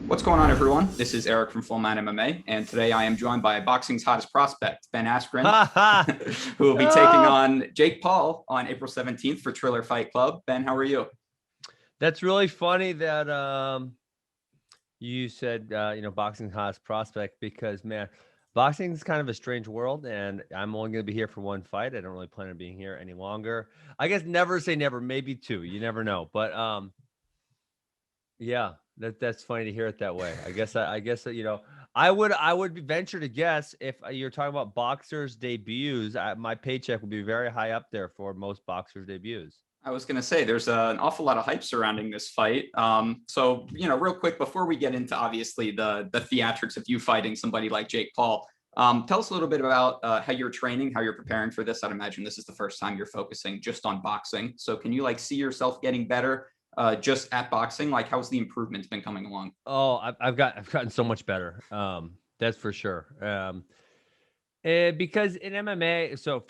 What's going on, everyone? This is Erik from Full Man MMA, and today I am joined by boxing's hottest prospect, Ben Askren, Ha ha! who will be taking on Jake Paul on April 17th for Triller Fight Club. Ben, how are you? That's really funny that you said boxing's hottest prospect because man, boxing is kind of a strange world, and I'm only going to be here for one fight. I don't really plan on being here any longer. I guess never say never, maybe two. You never know, but yeah, that's funny to hear it that way. I guess that I would venture to guess if you're talking about boxers' debuts, my paycheck would be very high up there for most boxers' debuts. I was going to say there's an awful lot of hype surrounding this fight. Real quick, before we get into obviously the theatrics of you fighting somebody like Jake Paul, tell us a little bit about how you're training, how you're preparing for this. I'd imagine this is the first time you're focusing just on boxing. So can you see yourself getting better just at boxing? Like, how's the improvements been coming along? Oh, I've gotten so much better. That's for sure. Because in MMA, so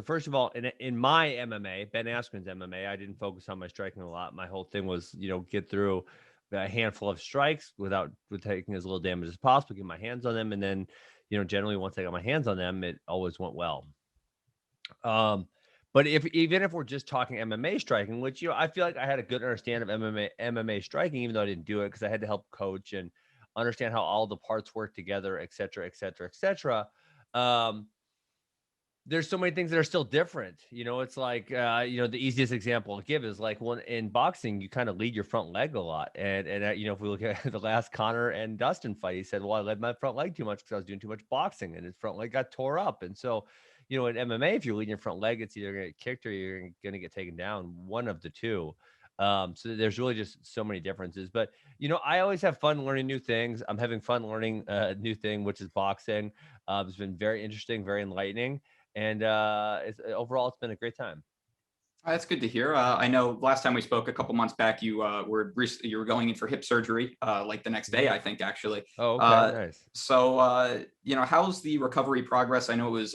first of all, in my MMA, Ben Askren's MMA, I didn't focus on my striking a lot. My whole thing was, get through a handful of strikes with taking as little damage as possible, get my hands on them, and then, generally once I got my hands on them, it always went well. But even if we're just talking MMA striking, which I feel like I had a good understanding of MMA striking, even though I didn't do it because I had to help coach and understand how all the parts work together, et cetera, et cetera, et cetera. There's so many things that are still different. It's like, the easiest example I'll give is like when in boxing, you kind of lead your front leg a lot. And if we look at the last Conor and Dustin fight, he said, well, I led my front leg too much because I was doing too much boxing and his front leg got tore up. And so, in MMA, if you're leading your front leg, it's either going to get kicked or you're going to get taken down, one of the two. So there's really just so many differences. But, I always have fun learning new things. I'm having fun learning a new thing, which is boxing. It's been very interesting, very enlightening. And overall, it's been a great time. That's good to hear. I know last time we spoke a couple months back, you were going in for hip surgery, like the next day, I think, actually. Oh, okay, nice. How's the recovery progress? I know it was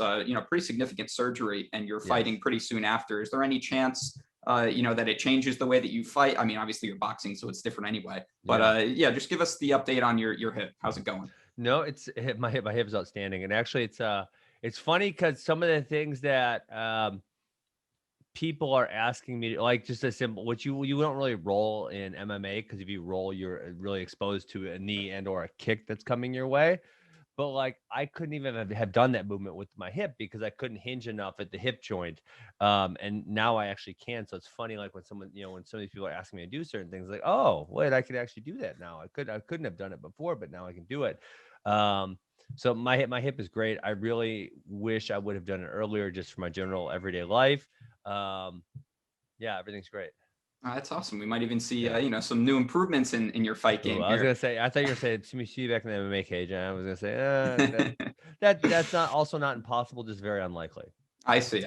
pretty significant surgery, and you're fighting pretty soon after. Is there any chance that it changes the way that you fight? I mean, obviously you're boxing, so it's different anyway. But just give us the update on your hip. How's it going? No, it's my hip is outstanding, and actually, it's funny because some of the things that people are asking me, like just a simple, which you don't really roll in MMA because if you roll, you're really exposed to a knee and or a kick that's coming your way. But like I couldn't even have done that movement with my hip because I couldn't hinge enough at the hip joint. And now I actually can. So it's funny, like when someone, when some of these people are asking me to do certain things, like, oh, wait, I could actually do that now. I couldn't have done it before, but now I can do it. So my hip is great. I really wish I would have done it earlier just for my general everyday life. Yeah, everything's great. That's awesome. We might even see, some new improvements in your fight game. I was gonna say, I thought you were saying see you back in the MMA cage, and I was gonna say, that's not impossible, just very unlikely. I see.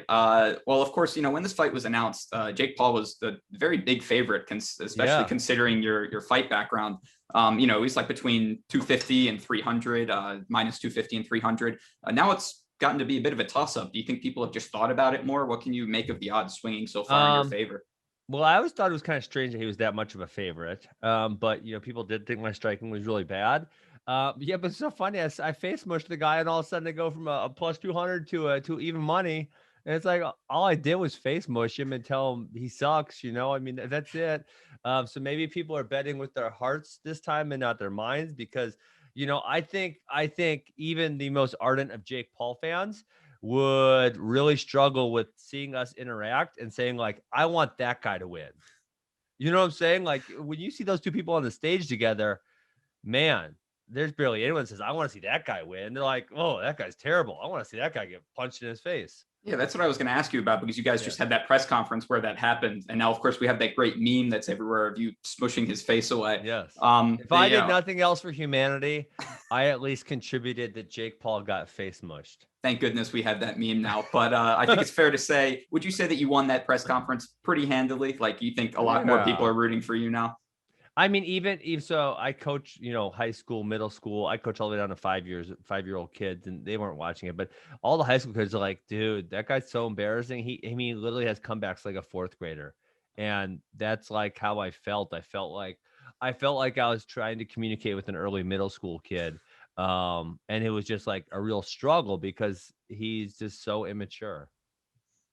Well, of course, when this fight was announced, Jake Paul was the very big favorite, especially considering your fight background. He's like between 250 and 300, minus 250 and 300. Now it's gotten to be a bit of a toss-up. Do you think people have just thought about it more? What can you make of the odds swinging so far in your favor? Well, I always thought it was kind of strange that he was that much of a favorite. But people did think my striking was really bad. But it's so funny. I face mushed the guy, and all of a sudden they go from a plus 200 to even money. And it's like all I did was face mush him and tell him he sucks. I mean, that's it. So maybe people are betting with their hearts this time and not their minds because I think even the most ardent of Jake Paul fans would really struggle with seeing us interact and saying like, I want that guy to win. You know what I'm saying? Like when you see those two people on the stage together, man, there's barely anyone that says, I want to see that guy win. They're like, oh, that guy's terrible. I want to see that guy get punched in his face. Yeah, that's what I was going to ask you about because you guys just had that press conference where that happened. And now, of course, we have that great meme that's everywhere of you smushing his face away. Yes. If I did nothing else for humanity, I at least contributed that Jake Paul got face mushed. Thank goodness we have that meme now. But I think it's fair to say, would you say that you won that press conference pretty handily? Like you think a lot more people are rooting for you now? I mean, even so, I coach, high school, middle school. I coach all the way down to 5-year-old kids, and they weren't watching it. But all the high school kids are like, dude, that guy's so embarrassing. He literally has comebacks like a fourth grader. And that's like how I felt. I felt like I felt like I was trying to communicate with an early middle school kid. And it was just like a real struggle because he's just so immature.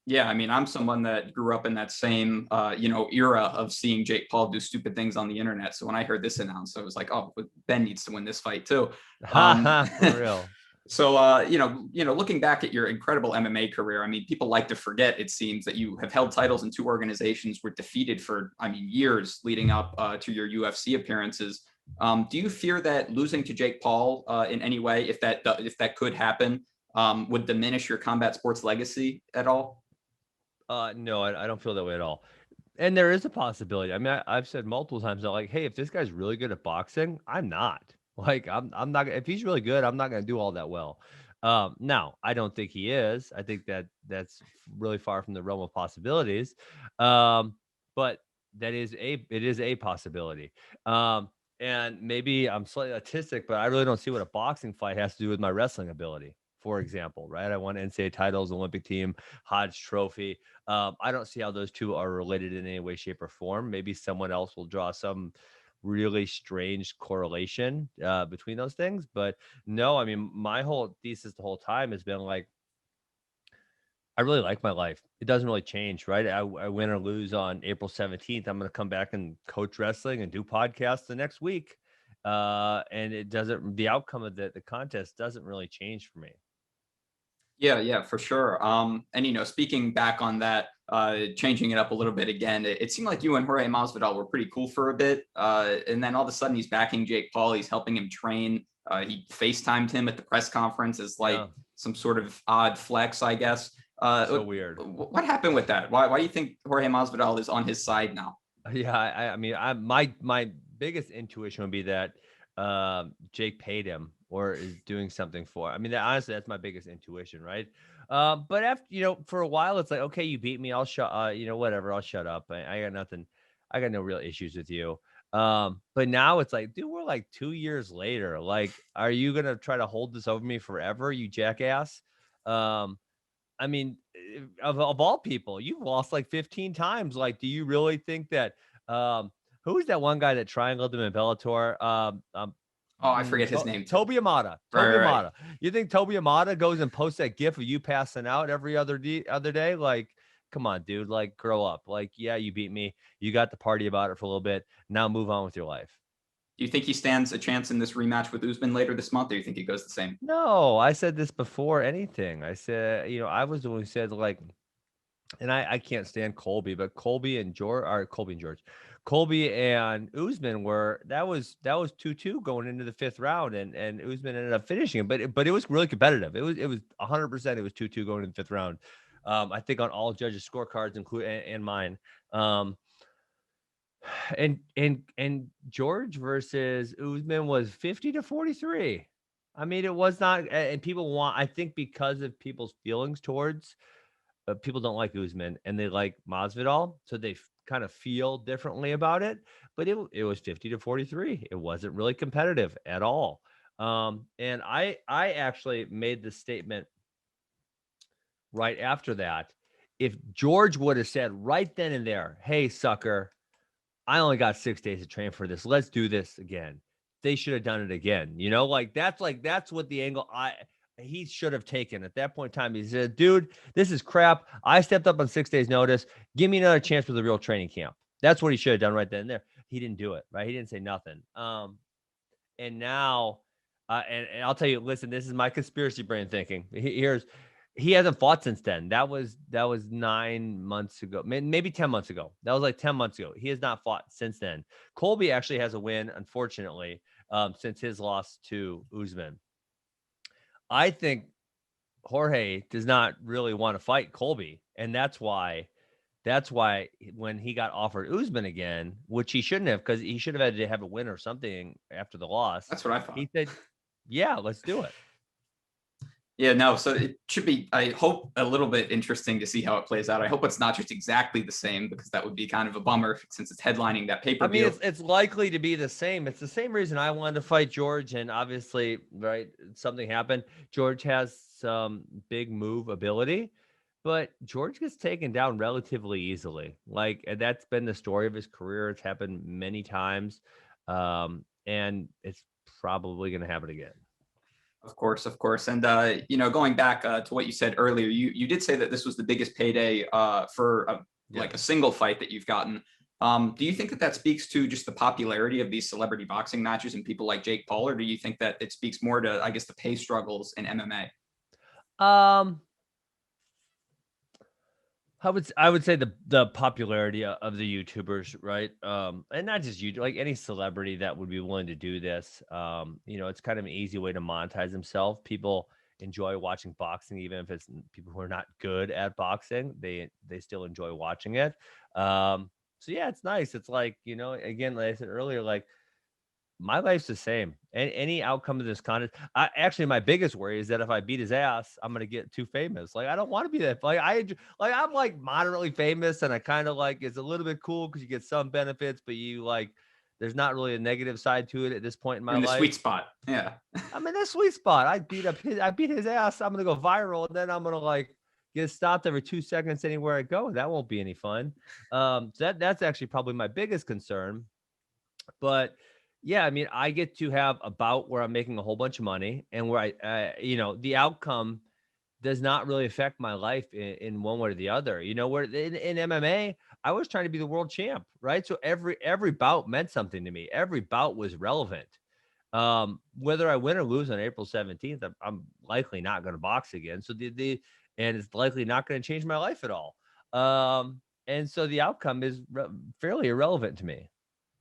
Yeah, I mean, I'm someone that grew up in that same, era of seeing Jake Paul do stupid things on the internet. So when I heard this announced, I was like, oh, Ben needs to win this fight too. Um, For real. so, looking back at your incredible MMA career, I mean, people like to forget, it seems, that you have held titles in two organizations, were defeated for, I mean, years leading up to your UFC appearances. Do you fear that losing to Jake Paul in any way, if that could happen, would diminish your combat sports legacy at all? No, I don't feel that way at all. And there is a possibility. I mean, I've said multiple times now, like, hey, if this guy's really good at boxing, I'm not. Like, I'm not. If he's really good, I'm not going to do all that well. Now, I don't think he is. I think that's really far from the realm of possibilities. But it is a possibility. And maybe I'm slightly autistic, but I really don't see what a boxing fight has to do with my wrestling ability. For example, right? I won NCAA titles, Olympic team, Hodge Trophy. I don't see how those two are related in any way, shape, or form. Maybe someone else will draw some really strange correlation between those things. But no, I mean, my whole thesis the whole time has been like, I really like my life. It doesn't really change, right? I win or lose on April 17th. I'm going to come back and coach wrestling and do podcasts the next week. And the outcome of the contest doesn't really change for me. Yeah, for sure. And speaking back on that, changing it up a little bit again, it seemed like you and Jorge Masvidal were pretty cool for a bit, and then all of a sudden he's backing Jake Paul. He's helping him train. He FaceTimed him at the press conference as like Yeah. some sort of odd flex, I guess. So weird. What happened with that? Why do you think Jorge Masvidal is on his side now? Yeah, I mean, my biggest intuition would be that Jake paid him or is doing something for. I mean, honestly, that's my biggest intuition, right? But after for a while, it's like, okay, you beat me, I'll shut. Whatever, I'll shut up. I got nothing. I got no real issues with you. But now it's like, dude, we're like 2 years later. Like, are you gonna try to hold this over me forever, you jackass? Um, I mean, of all people, you've lost like 15 times. Like, do you really think that who's that one guy that triangled him in Bellator? Oh, I forget his name too. Toby Amata. Right, Toby right, right. Amata. You think Toby Amata goes and posts that gif of you passing out every other day? Like, come on, dude. Like, grow up. Like, yeah, you beat me. You got the party about it for a little bit. Now move on with your life. Do you think he stands a chance in this rematch with Usman later this month, or do you think he goes the same? No, I said this before anything. I said, I was the one who said, like, and I can't stand Colby, but Colby and George, Colby and Usman that was 2-2 going into the fifth round, and Usman ended up finishing it, but it was really competitive. It was 100%. It was 2-2 going into the fifth round. I think on all judges' scorecards, including and mine. And George versus Usman was 50-43. I mean, it was not, and I think because of people's feelings towards people don't like Usman and they like Masvidal, so they kind of feel differently about it. But it was 50-43. It wasn't really competitive at all. And I actually made the statement right after that. If George would have said right then and there, "Hey, sucker, I only got 6 days to train for this. Let's do this again." They should have done it again. That's what the angle he should have taken at that point in time. He said, dude, this is crap. I stepped up on 6 days notice. Give me another chance with a real training camp. That's what he should have done right then and there. He didn't do it, right? He didn't say nothing. And now, and I'll tell you, listen, this is my conspiracy brain thinking. He hasn't fought since then. That was 9 months ago, maybe 10 months ago. That was like 10 months ago. He has not fought since then. Colby actually has a win, unfortunately, since his loss to Usman. I think Jorge does not really want to fight Colby, and that's why when he got offered Usman again, which he shouldn't have, because he should have had to have a win or something after the loss. That's what I thought. He said, "Yeah, let's do it." Yeah, no. So it should be, I hope, a little bit interesting to see how it plays out. I hope it's not just exactly the same, because that would be kind of a bummer since it's headlining that pay-per-view. I mean, it's likely to be the same. It's the same reason I wanted to fight George, and obviously, right, something happened. George has some big move ability, but George gets taken down relatively easily. Like, and that's been the story of his career. It's happened many times. And it's probably going to happen again. Of course, of course. And, going back to what you said earlier, you did say that this was the biggest payday for like a single fight that you've gotten. Do you think that speaks to just the popularity of these celebrity boxing matches and people like Jake Paul, or do you think that it speaks more to, I guess, the pay struggles in MMA? I would say the popularity of the YouTubers, right? And not just you, like any celebrity that would be willing to do this. It's kind of an easy way to monetize themselves. People enjoy watching boxing, even if it's people who are not good at boxing. They still enjoy watching it. So yeah, it's nice. It's like, again, like I said earlier, like my life's the same. Any outcome of this contest. Actually, my biggest worry is that if I beat his ass, I'm gonna get too famous. Like I don't want to be that. I'm like moderately famous, and I kind of like it's a little bit cool because you get some benefits, but there's not really a negative side to it at this point in my life. In the sweet spot, yeah. I'm in that sweet spot. I beat his ass. I'm gonna go viral, and then I'm gonna like get stopped every 2 seconds anywhere I go. That won't be any fun. So that's actually probably my biggest concern, but. Yeah, I mean, I get to have a bout where I'm making a whole bunch of money and where the outcome does not really affect my life in one way or the other. Where in MMA, I was trying to be the world champ, right? So every bout meant something to me. Every bout was relevant. Whether I win or lose on April 17th, I'm likely not going to box again. So and it's likely not going to change my life at all. And so the outcome is fairly irrelevant to me.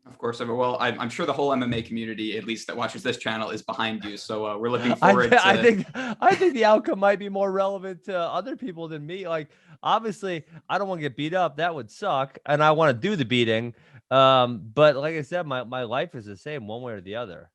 Of course. Well, I'm sure the whole MMA community, at least that watches this channel, is behind you. So we're looking forward to. I think the outcome might be more relevant to other people than me. Like, obviously, I don't want to get beat up. That would suck. And I want to do the beating. But like I said, my life is the same one way or the other.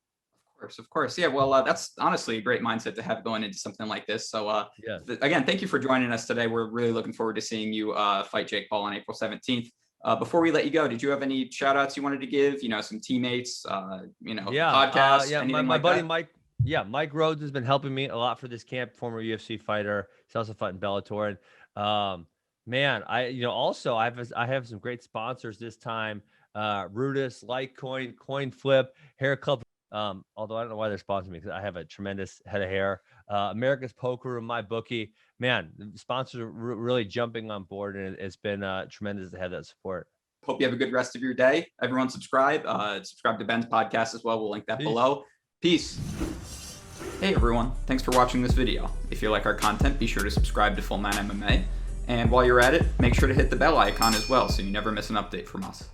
Of course. Yeah. Well, that's honestly a great mindset to have going into something like this. So again, thank you for joining us today. We're really looking forward to seeing you fight Jake Paul on April 17th. Before we let you go, did you have any shout outs you wanted to give? Some teammates, podcasts, my buddy Mike. Yeah, Mike Rhodes has been helping me a lot for this camp. Former UFC fighter. He's also fought in Bellator. And man, I have some great sponsors this time. Rudis, Litecoin, Coin Flip, Hair Club. Although I don't know why they're sponsoring me because I have a tremendous head of hair. America's Poker Room, my bookie. Man, the sponsors are really jumping on board, and it's been tremendous to have that support. Hope you have a good rest of your day. Everyone subscribe to Ben's podcast as well. We'll link that below. Peace. Hey everyone, thanks for watching this video. If you like our content, be sure to subscribe to Full 9 MMA. And while you're at it, make sure to hit the bell icon as well so you never miss an update from us.